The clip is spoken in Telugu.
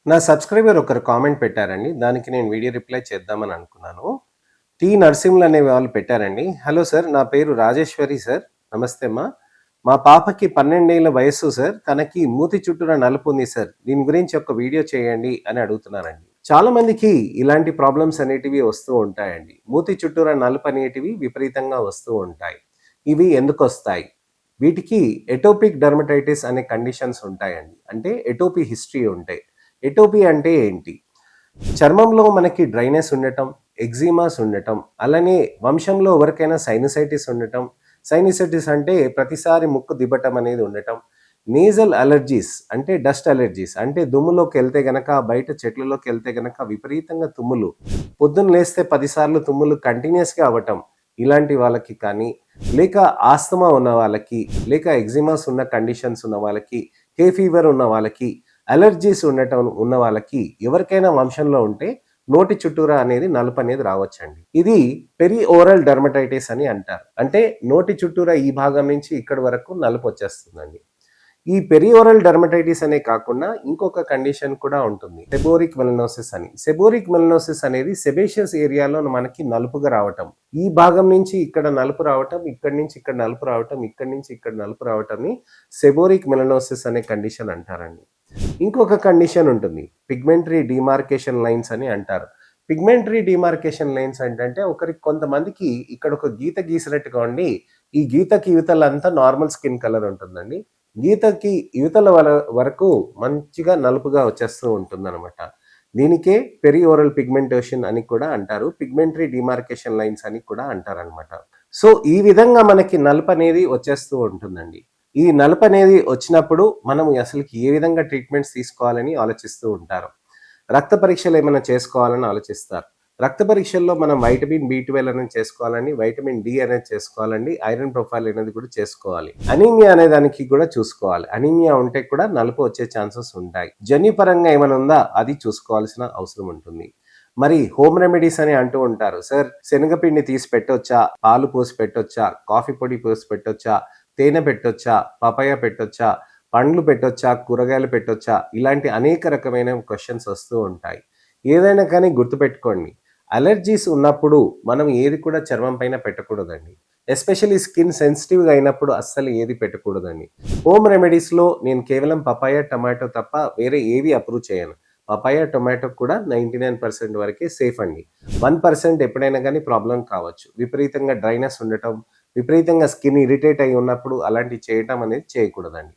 నా సబ్స్క్రైబర్ ఒకరు కామెంట్ పెట్టారండి. దానికి నేను వీడియో రిప్లై చేద్దామని అనుకున్నాను. టీ నరసింహులు అనే వాళ్ళు పెట్టారండి. హలో సార్, నా పేరు రాజేశ్వరి సార్. నమస్తే అమ్మా. మా పాపకి 12 ఏళ్ల వయస్సు సార్. తనకి మూతి చుట్టూర నలుపు ఉంది సార్. దీని గురించి ఒక వీడియో చేయండి అని అడుగుతున్నారండి. చాలా మందికి ఇలాంటి ప్రాబ్లమ్స్ అనేటివి వస్తూ ఉంటాయండి. మూతి చుట్టూర నలుపు అనేటివి విపరీతంగా వస్తూ ఉంటాయి. ఇవి ఎందుకు వస్తాయి? వీటికి ఎటోపిక్ డర్మటైటిస్ అనే కండిషన్స్ ఉంటాయండి. అంటే ఎటోపీ హిస్టరీ ఉంటాయి. ఎటోపీ అంటే ఏంటి? చర్మంలో మనకి డ్రైనెస్ ఉండటం, ఎగ్జిమాస్ ఉండటం, అలానే వంశంలో ఎవరికైనా సైనసైటిస్ ఉండటం. సైనసైటిస్ అంటే ప్రతిసారి ముక్కు దిబ్బటం అనేది ఉండటం. నేజల్ అలర్జీస్ అంటే డస్ట్ అలర్జీస్, అంటే దుమ్ములోకి వెళ్తే గనక, బయట చెట్లలోకి వెళ్తే గనక విపరీతంగా తుమ్ములు, పొద్దున్న లేస్తే 10 సార్లు తుమ్ములు కంటిన్యూస్గా అవ్వటం, ఇలాంటి వాళ్ళకి కానీ, లేక ఆస్తమా ఉన్న వాళ్ళకి, లేక ఎగ్జిమాస్ ఉన్న కండిషన్స్ ఉన్న వాళ్ళకి, హే ఫీవర్ ఉన్న వాళ్ళకి, అలర్జీస్ ఉండటం ఉన్న వాళ్ళకి ఎవరికైనా వంశంలో ఉంటే నోటి చుట్టూరా అనేది నలుపు అనేది రావచ్చండి. ఇది పెరి ఓరల్ డర్మటైటిస్ అని అంటారు. అంటే నోటి చుట్టూరా ఈ భాగం నుంచి ఇక్కడి వరకు నలుపు వచ్చేస్తుందండి. ఈ పెరియోరల్ డర్మటైటిస్ అనే కాకుండా ఇంకొక కండిషన్ కూడా ఉంటుంది, సెబోరిక్ మెలనోసిస్ అని. సెబోరిక్ మెలనోసిస్ అనేది సెబేషియస్ ఏరియాలో మనకి నలుపుగా రావటం, ఈ భాగం నుంచి ఇక్కడ నలుపు రావటం, ఇక్కడి నుంచి ఇక్కడ నలుపు రావటం, ఇక్కడి నుంచి ఇక్కడ నలుపు రావటంని సెబోరిక్ మెలనోసిస్ అనే కండిషన్ అంటారండి. ఇంకొక కండిషన్ ఉంటుంది, పిగ్మెంటరీ డిమార్కేషన్ లైన్స్ అని అంటారు. పిగ్మెంటరీ డిమార్కేషన్ లైన్స్ ఏంటంటే, కొంతమందికి ఇక్కడ ఒక గీత గీసినట్టుగా ఉండి, ఈ గీతకి యువతలంతా నార్మల్ స్కిన్ కలర్ ఉంటుందండి. గీతకి యువతల వరకు మంచిగా నలుపుగా వచ్చేస్తూ ఉంటుంది అనమాట. దీనికే పెరియోరల్ పిగ్మెంటేషన్ అని కూడా అంటారు, పిగ్మెంటరీ డిమార్కేషన్ లైన్స్ అని కూడా అంటారనమాట. సో ఈ విధంగా మనకి నలుపు అనేది వచ్చేస్తూ ఉంటుందండి. ఈ నలుపు అనేది వచ్చినప్పుడు మనం అసలుకి ఏ విధంగా ట్రీట్మెంట్స్ తీసుకోవాలని ఆలోచిస్తూ ఉంటారు. రక్త పరీక్షలు ఏమైనా చేసుకోవాలని ఆలోచిస్తారు. రక్త పరీక్షల్లో మనం వైటమిన్ B12 అనేది చేసుకోవాలండి, వైటమిన్ D అనేది చేసుకోవాలండి, ఐరన్ ప్రొఫైల్ అనేది కూడా చేసుకోవాలి. అనీమియా అనే దానికి కూడా చూసుకోవాలి. అనీమియా ఉంటే కూడా నలుపు వచ్చే ఛాన్సెస్ ఉంటాయి. జన్యుపరంగా ఏమైనా ఉందా అది చూసుకోవాల్సిన అవసరం ఉంటుంది. మరి హోమ్ రెమెడీస్ అని అంటూ ఉంటారు, సార్ శనగపిండి తీసి పెట్టొచ్చా, పాలు పోసి పెట్టొచ్చా, కాఫీ పొడి పోసి పెట్టొచ్చా, తేనె పెట్టొచ్చా, పపాయ పెట్టొచ్చా, పండ్లు పెట్టొచ్చా, కూరగాయలు పెట్టొచ్చా, ఇలాంటి అనేక రకమైన క్వశ్చన్స్ వస్తూ ఉంటాయి. ఏదైనా కానీ గుర్తుపెట్టుకోండి, అలర్జీస్ ఉన్నప్పుడు మనం ఏది కూడా చర్మం పైన పెట్టకూడదండి. ఎస్పెషల్లీ స్కిన్ సెన్సిటివ్గా అయినప్పుడు అస్సలు ఏది పెట్టకూడదండి. హోమ్ రెమెడీస్లో నేను కేవలం పపాయ, టమాటో తప్ప వేరే ఏవి అప్రూవ్ చేయను. పపాయ, టొమాటో కూడా 99% వరకే సేఫ్ అండి. 1% ఎప్పుడైనా కానీ ప్రాబ్లం కావచ్చు. విపరీతంగా డ్రైనెస్ ఉండటం, విపరీతంగా స్కిన్ ఇరిటేట్ అయి ఉన్నప్పుడు అలాంటివి చేయటం అనేది చేయకూడదండి.